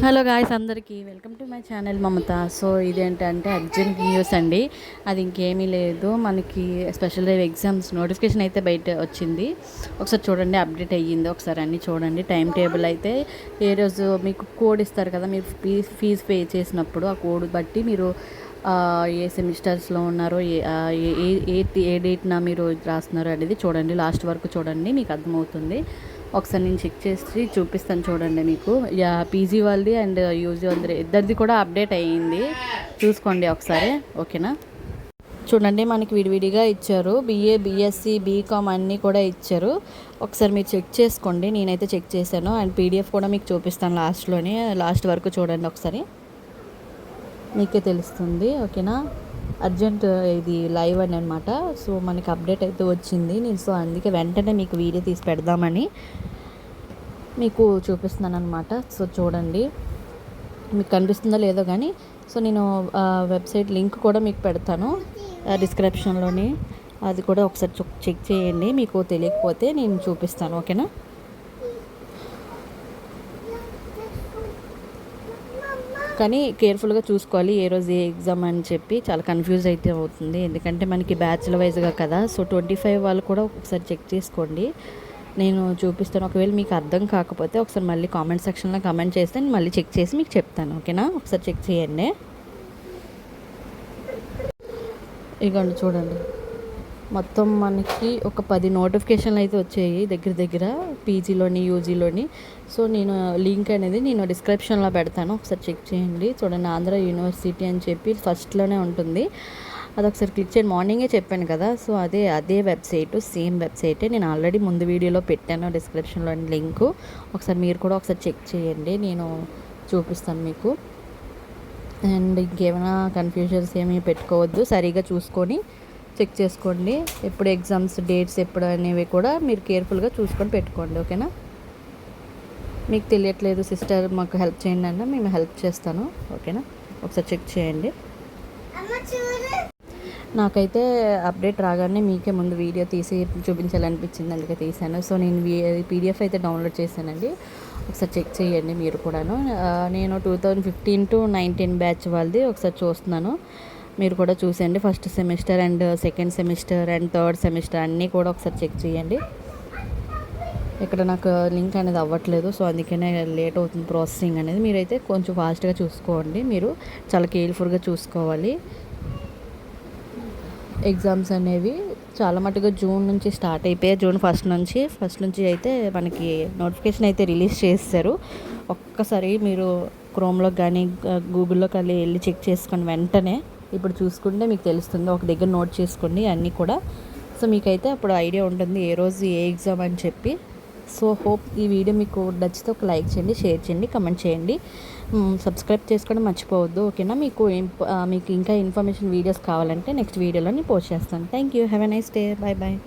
Hello guys, అందరికీ welcome to my channel Mamata. So ఇదేంటంటే urgent news అండి. అది ఇంకేమీ లేదు, మనకి స్పెషల్ డ్రైవ్ ఎగ్జామ్స్ నోటిఫికేషన్ అయితే బయట వచ్చింది. ఒకసారి చూడండి, అప్డేట్ అయ్యింది. ఒకసారి అన్నీ చూడండి. టైం టేబుల్ అయితే ఏ రోజు మీకు కోడ్ ఇస్తారు కదా, మీరు ఫీజు పే చేసినప్పుడు ఆ కోడ్ బట్టి మీరు ఏ సెమిస్టర్స్లో ఉన్నారో ఏ డేట్న మీరు రాస్తున్నారో అనేది చూడండి. లాస్ట్ వరకు చూడండి, మీకు అర్థమవుతుంది. ఒకసారి నేను చెక్ చేసి చూపిస్తాను చూడండి. మీకు పీజీ వాళ్ళది అండ్ యూజీ వాళ్ళది ఇద్దరిది కూడా అప్డేట్ అయ్యింది, చూసుకోండి ఒకసారి. ఓకేనా? చూడండి, మనకి విడివిడిగా ఇచ్చారు. బీఏ, బీఎస్సీ, బీకామ్ అన్నీ కూడా ఇచ్చారు. ఒకసారి మీరు చెక్ చేసుకోండి. నేనైతే చెక్ చేశాను అండ్ పీడిఎఫ్ కూడా మీకు చూపిస్తాను లాస్ట్ వరకు చూడండి ఒకసారి, మీకే తెలుస్తుంది. ఓకేనా? అర్జెంట్ ఇది లైవ్ అని అనమాట. సో మనకి అప్డేట్ అయితే వచ్చింది. సో అందుకే వెంటనే మీకు వీడియో తీసి పెడదామని మీకు చూపిస్తున్నాను అనమాట. సో చూడండి, మీకు కనిపిస్తుందో లేదో కానీ. సో నేను వెబ్సైట్ లింక్ కూడా మీకు పెడతాను డిస్క్రిప్షన్లోని. అది కూడా ఒకసారి చెక్ చేయండి. మీకు తెలియకపోతే నేను చూపిస్తాను. ఓకేనా? కానీ కేర్ఫుల్గా చూసుకోవాలి ఏ రోజు ఏ ఎగ్జామ్ అని చెప్పి. చాలా కన్ఫ్యూజ్ అయితే అవుతుంది, ఎందుకంటే మనకి బ్యాచ్ల వైజ్గా కదా. సో 25 వాళ్ళు కూడా ఒకసారి చెక్ చేసుకోండి. నేను చూపిస్తాను. ఒకవేళ మీకు అర్థం కాకపోతే ఒకసారి మళ్ళీ కామెంట్ సెక్షన్లో కామెంట్ చేస్తే నేను మళ్ళీ చెక్ చేసి మీకు చెప్తాను. ఓకేనా? ఒకసారి చెక్ చేయండి. ఇగోండి చూడండి, మొత్తం మనకి ఒక 10 నోటిఫికేషన్లు అయితే వచ్చాయి దగ్గర పీజీలోని, యూజీలోని. సో నేను లింక్ అనేది నేను డిస్క్రిప్షన్లో పెడతాను, ఒకసారి చెక్ చేయండి. చూడండి, ఆంధ్ర యూనివర్సిటీ అని చెప్పి ఫస్ట్లోనే ఉంటుంది. అది ఒకసారి క్లిక్ చేయండి. మార్నింగే చెప్పాను కదా. సో అదే వెబ్సైట్, సేమ్ వెబ్సైటే. నేను ఆల్రెడీ ముందు వీడియోలో పెట్టాను డిస్క్రిప్షన్లో లింకు. ఒకసారి మీరు కూడా ఒకసారి చెక్ చేయండి, నేను చూపిస్తాను మీకు. అండ్ ఇంకేమైనా కన్ఫ్యూజన్స్ ఏమీ పెట్టుకోవద్దు, సరిగా చూసుకొని చెక్ చేసుకోండి. ఎప్పుడు ఎగ్జామ్స్ డేట్స్ ఎప్పుడు అనేవి కూడా మీరు కేర్ఫుల్గా చూసుకొని పెట్టుకోండి. ఓకేనా? మీకు తెలియట్లేదు సిస్టర్, మాకు హెల్ప్ చేయండి అన్న, మేము హెల్ప్ చేస్తాను. ఓకేనా? ఒకసారి చెక్ చేయండి. నాకైతే అప్డేట్ రాగానే మీకే ముందు వీడియో తీసి చూపించాలనిపించింది, అందుకే తీశాను. సో నేను పీడిఎఫ్ అయితే డౌన్లోడ్ చేశానండి, ఒకసారి చెక్ చేయండి మీరు కూడాను. నేను 2015 to 19 బ్యాచ్ వాళ్ళది ఒకసారి చూస్తున్నాను, మీరు కూడా చూసేయండి. First semester and second semester and third semester అన్నీ కూడా ఒకసారి చెక్ చేయండి. ఇక్కడ నాకు లింక్ అనేది అవ్వట్లేదు, సో అందుకనే లేట్ అవుతుంది ప్రాసెసింగ్ అనేది. మీరైతే కొంచెం ఫాస్ట్గా చూసుకోండి, మీరు చాలా కేర్ఫుల్గా చూసుకోవాలి. ఎగ్జామ్స్ అనేవి చాలా మటుగా జూన్ నుంచి స్టార్ట్ అయిపోయాయి. జూన్ ఫస్ట్ నుంచి అయితే మనకి నోటిఫికేషన్ అయితే రిలీజ్ చేస్తారు. ఒక్కసారి మీరు క్రోమ్లో కానీ గూగుల్లో కానీ వెళ్ళి చెక్ చేసుకొని వెంటనే ఇప్పుడు చూసుకుంటే మీకు తెలుస్తుంది. ఒక దగ్గర నోట్ చేసుకోండి అన్నీ కూడా. సో మీకైతే అప్పుడు ఐడియా ఉంటుంది ఏ రోజు ఏ ఎగ్జామ్ అని చెప్పి. సో హోప్ ఈ వీడియో మీకు నచ్చితే ఒక లైక్ చేయండి, షేర్ చేయండి, కమెంట్ చేయండి, సబ్స్క్రైబ్ చేసుకోవడం మర్చిపోవద్దు. ఓకేనా? మీకు ఇంకా ఇన్ఫర్మేషన్ వీడియోస్ కావాలంటే నెక్స్ట్ వీడియోలో నేను పోస్ట్ చేస్తాను. Thank you. Have a nice day. Bye bye.